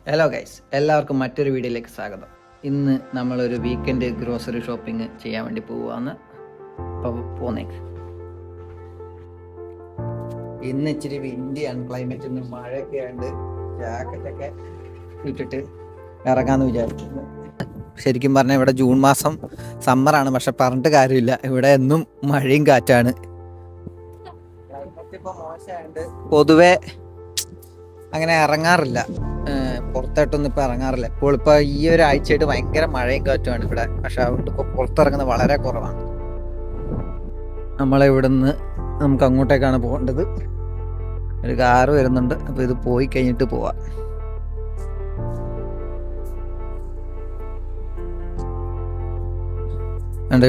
Hello guys, എല്ലാവർക്കും മറ്റൊരു വീഡിയോയിലേക്ക് സ്വാഗതം. ഇന്ന് നമ്മളൊരു വീക്കെൻഡ് ഗ്രോസറി ഷോപ്പിംഗ് ചെയ്യാൻ വേണ്ടി പോവുകയാണ്. അപ്പോൾ പോന്നേക്ക്. ഇന്ന് ഇച്ചിരി വിൻഡിയാണ് ക്ലൈമറ്റ്, ഇന്ന് മഴയൊക്കെ ആയതുകൊണ്ട് ജാക്കറ്റൊക്കെ ഇട്ടിട്ട് ഇറങ്ങാമെന്ന് വിചാരിക്കുന്നു. ശരിക്കും പറഞ്ഞാൽ ഇവിടെ ജൂൺ മാസം സമ്മറാണ്, പക്ഷെ പറഞ്ഞിട്ട് കാര്യമില്ല, ഇവിടെ എന്നും മഴയും കാറ്റാണ്. ക്ലൈമറ്റ് ഇപ്പോൾ മോശമായതുകൊണ്ട് പൊതുവെ അങ്ങനെ ഇറങ്ങാറില്ല, പുറത്തോട്ടൊന്നും ഇപ്പോൾ ഇറങ്ങാറില്ല. ഇപ്പോൾ ഈ ഒരാഴ്ചയായിട്ട് ഭയങ്കര മഴയും കാറ്റുമാണ് ഇവിടെ, പക്ഷെ അതുകൊണ്ട് ഇപ്പോൾ പുറത്തിറങ്ങുന്നത് വളരെ കുറവാണ്. നമ്മളിവിടുന്ന് നമുക്ക് അങ്ങോട്ടേക്കാണ് പോകേണ്ടത്. ഒരു കാറ് വരുന്നുണ്ട്, അപ്പോൾ ഇത് പോയി കഴിഞ്ഞിട്ട് പോവാം.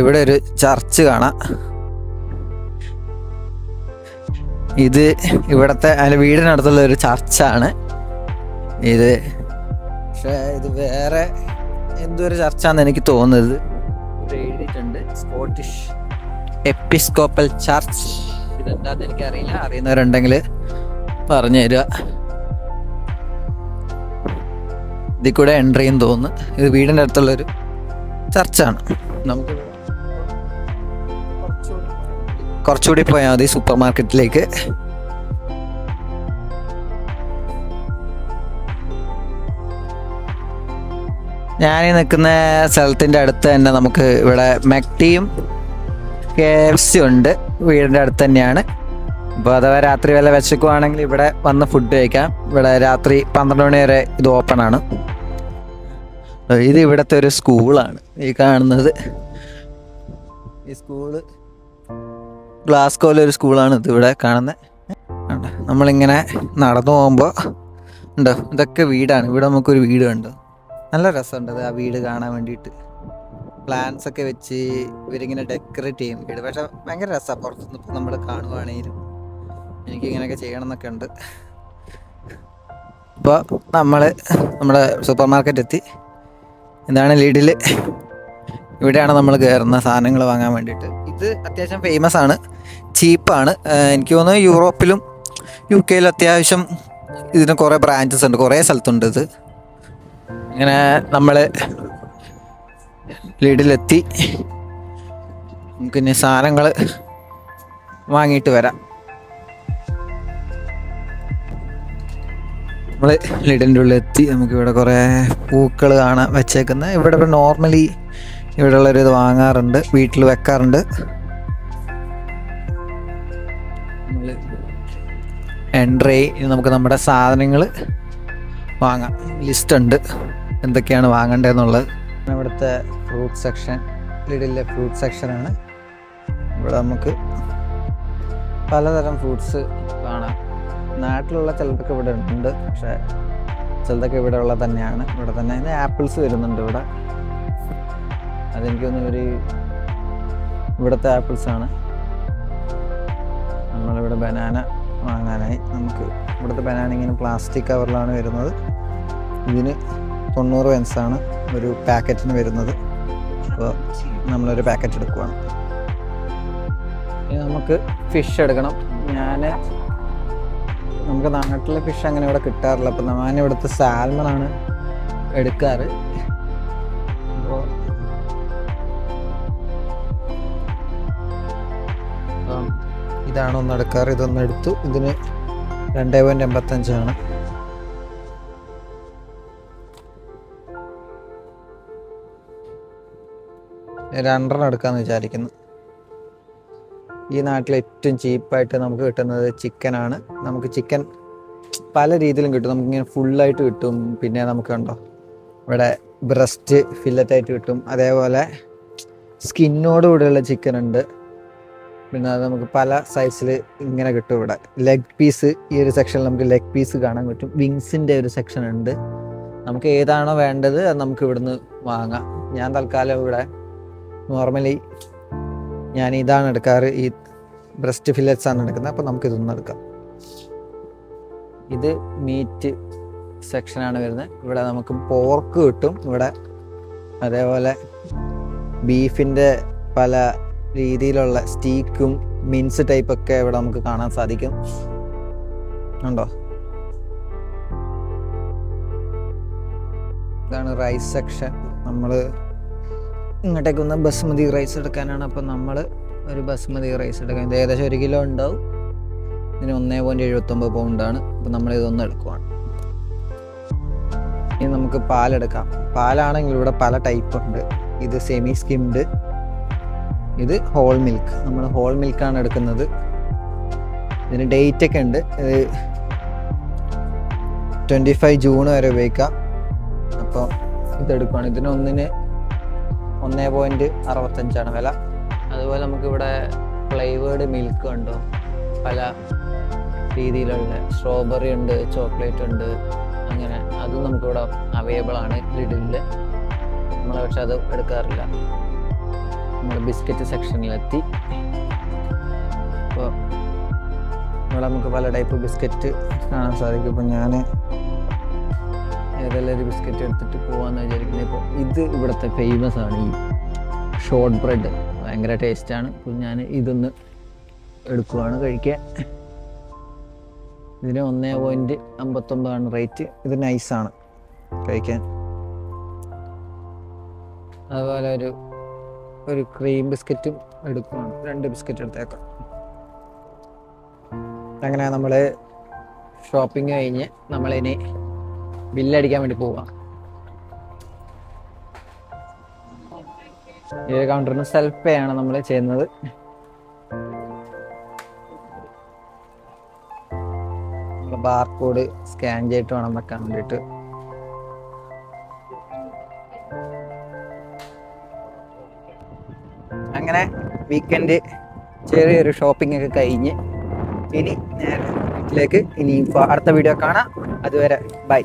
ഇവിടെ ഒരു ചർച്ച് കാണാം. ഇത് ഇവിടത്തെ അതിൻ്റെ വീടിനടുത്തുള്ള ഒരു ചർച്ചാണ് ഇത്. പക്ഷേ ഇത് വേറെ എന്തൊരു ചർച്ചാന്ന് എനിക്ക് തോന്നുന്നത്. ഇവിടെ എഴുതിയിട്ടുണ്ട് സ്കോട്ടിഷ് എപ്പിസ്കോപ്പൽ ചർച്ച്. ഇതെന്താന്ന് എനിക്കറിയില്ല, അറിയുന്നവരുണ്ടെങ്കിൽ പറഞ്ഞു തരിക. ഇതിൽ കൂടെ എൻട്രി ചെയ്യുമെന്ന് തോന്നുന്നു. ഇത് വീടിൻ്റെ അടുത്തുള്ളൊരു ചർച്ചാണ്. നമുക്ക് കുറച്ചുകൂടി പോയാൽ മതി സൂപ്പർ മാർക്കറ്റിലേക്ക്. ഞാൻ നിൽക്കുന്ന സ്ഥലത്തിൻ്റെ അടുത്ത് തന്നെ നമുക്ക് ഇവിടെ മെക്ടിയും KFC ഉണ്ട്, വീടിൻ്റെ അടുത്ത് തന്നെയാണ്. അപ്പോൾ അഥവാ രാത്രി വല്ല വിശക്കുവാണെങ്കിൽ ഇവിടെ വന്ന് ഫുഡ് കഴിക്കാം. ഇവിടെ രാത്രി 12 മണി വരെ ഇത് ഓപ്പൺ ആണ്. ഇത് ഇവിടുത്തെ ഒരു സ്കൂളാണ് ഈ കാണുന്നത്. ഈ സ്കൂള് ഗ്ലാസ്കോയിലൊരു സ്കൂളാണ് ഇത് ഇവിടെ കാണുന്നത്. നമ്മളിങ്ങനെ നടന്നു പോകുമ്പോൾ ഉണ്ടോ, ഇതൊക്കെ വീടാണ്. ഇവിടെ നമുക്കൊരു വീട് കണ്ടോ, നല്ല രസമുണ്ട് അത്, ആ വീട് കാണാൻ വേണ്ടിയിട്ട്. പ്ലാന്റ്സ് ഒക്കെ വെച്ച് ഇവരിങ്ങനെ ഡെക്കറേറ്റ് ചെയ്യും വീട്. പക്ഷെ ഭയങ്കര രസമാണ് പുറത്തുനിന്ന് ഇപ്പോൾ നമ്മൾ കാണുവാണെങ്കിലും. എനിക്കിങ്ങനെയൊക്കെ ചെയ്യണം എന്നൊക്കെ ഉണ്ട്. ഇപ്പോൾ നമ്മുടെ സൂപ്പർ മാർക്കറ്റ് എത്തി. ഇതാണ് ലിഡിൽ. ഇവിടെയാണ് നമ്മൾ കയറുന്ന സാധനങ്ങൾ വാങ്ങാൻ വേണ്ടിയിട്ട്. ഇത് അത്യാവശ്യം ഫേമസ് ആണ്, ചീപ്പാണ്. എനിക്ക് തോന്നുന്നു യൂറോപ്പിലും UK അത്യാവശ്യം ഇതിന് കുറേ ബ്രാഞ്ചസ് ഉണ്ട്, കുറേ സ്ഥലത്തുണ്ട് ഇത്. ഇങ്ങനെ നമ്മൾ ലിഡിലെത്തി. നമുക്കിനി സാധനങ്ങൾ വാങ്ങിയിട്ട് വരാം. നമ്മൾ ലിഡിൻ്റെ ഉള്ളിലെത്തി. നമുക്കിവിടെ കുറേ പൂക്കൾ കാണാൻ വെച്ചേക്കുന്നത്. ഇവിടെ നോർമലി ഇവിടെ ഉള്ളൊരു ഇത് വാങ്ങാറുണ്ട്, വീട്ടിൽ വെക്കാറുണ്ട്. എൻട്രി നമുക്ക് നമ്മുടെ സാധനങ്ങൾ വാങ്ങാം. ലിസ്റ്റ് ഉണ്ട് എന്തൊക്കെയാണ് വാങ്ങേണ്ടതെന്നുള്ളത്. ഇവിടുത്തെ ഫ്രൂട്ട് സെക്ഷൻ, ലിഡിലെ ഫ്രൂട്ട് സെക്ഷനാണ്. ഇവിടെ നമുക്ക് പലതരം ഫ്രൂട്ട്സ് കാണാം. നാട്ടിലുള്ള ചിലതൊക്കെ ഇവിടെ ഉണ്ട്, പക്ഷേ ചിലതൊക്കെ ഇവിടെ ഉള്ള തന്നെയാണ്. ഇവിടെ തന്നെ ആപ്പിൾസ് വരുന്നുണ്ട് ഇവിടെ. അതെനിക്ക് തോന്നുന്നു ഇവിടുത്തെ ആപ്പിൾസാണ്. നമ്മളിവിടെ ബനാന വാങ്ങാനായി. നമുക്ക് ഇവിടുത്തെ ബനാന ഇങ്ങനെ പ്ലാസ്റ്റിക് കവറിലാണ് വരുന്നത്. ഇതിന് 90 പെൻസാണ് ഒരു പാക്കറ്റിന് വരുന്നത്. അപ്പോൾ നമ്മളൊരു പാക്കറ്റ് എടുക്കുവാണ്. ഇനി നമുക്ക് ഫിഷ് എടുക്കണം. നമുക്ക് നാട്ടിലെ ഫിഷ് അങ്ങനെ ഇവിടെ കിട്ടാറില്ല. അപ്പോൾ ഞാൻ ഇവിടുത്തെ സാൽമണാണ് എടുക്കാറ്. അപ്പോൾ ഇതാണ് ഒന്ന് എടുക്കാറ്. ഇതൊന്ന് എടുത്തു. ഇതിന് 2.85 രണ്ടെണ്ണം എടുക്കാമെന്ന് വിചാരിക്കുന്നു. ഈ നാട്ടിൽ ഏറ്റവും ചീപ്പായിട്ട് നമുക്ക് കിട്ടുന്നത് ചിക്കനാണ്. നമുക്ക് ചിക്കൻ പല രീതിയിലും കിട്ടും. നമുക്കിങ്ങനെ ഫുള്ളായിട്ട് കിട്ടും. പിന്നെ നമുക്ക് കണ്ടോ ഇവിടെ ബ്രസ്റ്റ് ഫില്ലറ്റായിട്ട് കിട്ടും. അതേപോലെ സ്കിന്നോട് കൂടെയുള്ള ചിക്കൻ ഉണ്ട്. പിന്നെ അത് നമുക്ക് പല സൈസിൽ ഇങ്ങനെ കിട്ടും. ഇവിടെ ലെഗ് പീസ്, ഈ ഒരു സെക്ഷനിൽ നമുക്ക് ലെഗ് പീസ് കാണാൻ പറ്റും. വിങ്സിൻ്റെ ഒരു സെക്ഷൻ ഉണ്ട്. നമുക്ക് ഏതാണോ വേണ്ടത് അത് നമുക്ക് ഇവിടുന്ന് വാങ്ങാം. ഞാൻ തൽക്കാലം ഇവിടെ നോർമലി ഞാൻ ഇതാണ് എടുക്കാറ്, ഈ ബ്രസ്റ്റ് ഫില്ലറ്റ്സ് ആണ് എടുക്കുന്നത്. അപ്പോൾ നമുക്ക് ഇതൊന്നും എടുക്കാം. ഇത് മീറ്റ് സെക്ഷനാണ് വരുന്നത്. ഇവിടെ നമുക്ക് പോർക്ക് കിട്ടും ഇവിടെ. അതേപോലെ ബീഫിൻ്റെ പല രീതിയിലുള്ള സ്റ്റീക്കും മിൻസ് ടൈപ്പൊക്കെ ഇവിടെ നമുക്ക് കാണാൻ സാധിക്കും. ഉണ്ടോ? ഇതാണ് റൈസ് സെക്ഷൻ. നമ്മൾ ഇങ്ങോട്ടേക്ക് ഒന്ന് ബസ്മതി റൈസ് എടുക്കാനാണ്. അപ്പം നമ്മൾ ഒരു ബസ്മതി റൈസ് എടുക്കാൻ, ഇത് ഏകദേശം 1 കിലോ ഉണ്ടാവും. ഇതിന് 1.79 പൗണ്ടാണ്. അപ്പം നമ്മളിതൊന്ന് എടുക്കുവാണ്. ഇനി നമുക്ക് പാലെടുക്കാം. പാലാണെങ്കിൽ ഇവിടെ പല ടൈപ്പ് ഉണ്ട്. ഇത് സെമി സ്കിംഡ്, ഇത് ഹോൾ മിൽക്ക്. നമ്മൾ ഹോൾ മിൽക്കാണ് എടുക്കുന്നത്. ഇതിന് ഡേറ്റ് ഒക്കെ ഉണ്ട്. ഇത് 25 ജൂൺ വരെ ഉപയോഗിക്കാം. അപ്പോൾ ഇതെടുക്കുകയാണ്. ഇതിന് 1.65 വില. അതുപോലെ നമുക്കിവിടെ ഫ്ലേവേർഡ് മിൽക്ക് ഉണ്ടോ, പല രീതിയിലുള്ള സ്ട്രോബെറി ഉണ്ട്, ചോക്ലേറ്റ് ഉണ്ട്, അങ്ങനെ അതും നമുക്കിവിടെ അവൈലബിൾ ആണ് ലിഡിലിൽ. നമ്മൾ പക്ഷെ അത് എടുക്കാറില്ല. നമ്മൾ ബിസ്ക്കറ്റ് സെക്ഷനിലെത്തി. അപ്പോൾ ഇവിടെ നമുക്ക് പല ടൈപ്പ് ബിസ്ക്കറ്റ് കാണാൻ സാധിക്കും. ഇപ്പോൾ ഞാൻ ഏതെല്ലാം ഒരു ബിസ്ക്കറ്റ് എടുത്തിട്ട് പോകാമെന്ന് വിചാരിക്കുന്നത്. ഇപ്പോൾ ഇത് ഇവിടുത്തെ ഫേമസ് ആണ്, ഈ ഷോർട്ട് ബ്രെഡ്. ഭയങ്കര ടേസ്റ്റാണ്. അപ്പോൾ ഞാൻ ഇതൊന്ന് എടുക്കുവാണ് കഴിക്കാൻ. ഇതിന് 1.59 റേറ്റ്. ഇത് നൈസാണ് കഴിക്കാൻ. അതുപോലെ ഒരു ക്രീം ബിസ്ക്കറ്റും എടുക്കുവാണ്. 2 ബിസ്ക്കറ്റ് എടുത്തേക്കാം. അങ്ങനെ നമ്മൾ ഷോപ്പിംഗ് കഴിഞ്ഞ് നമ്മളിനി ബില്ലടിക്കാൻ വേണ്ടി പോവാം. ഈ കൗണ്ടറിന് സെൽഫ് പേ ആണ് നമ്മൾ ചെയ്യുന്നത്. ബാർകോഡ് സ്കാൻ ചെയ്തിട്ട് വേണം വെക്കാൻ വേണ്ടിയിട്ട്. അങ്ങനെ വീക്കെൻഡ് ചെറിയൊരു ഷോപ്പിംഗ് ഒക്കെ കഴിഞ്ഞ് ഇനി നേരെ വീട്ടിലേക്ക്. ഇനി അടുത്ത വീഡിയോ കാണാം. അതുവരെ ബൈ.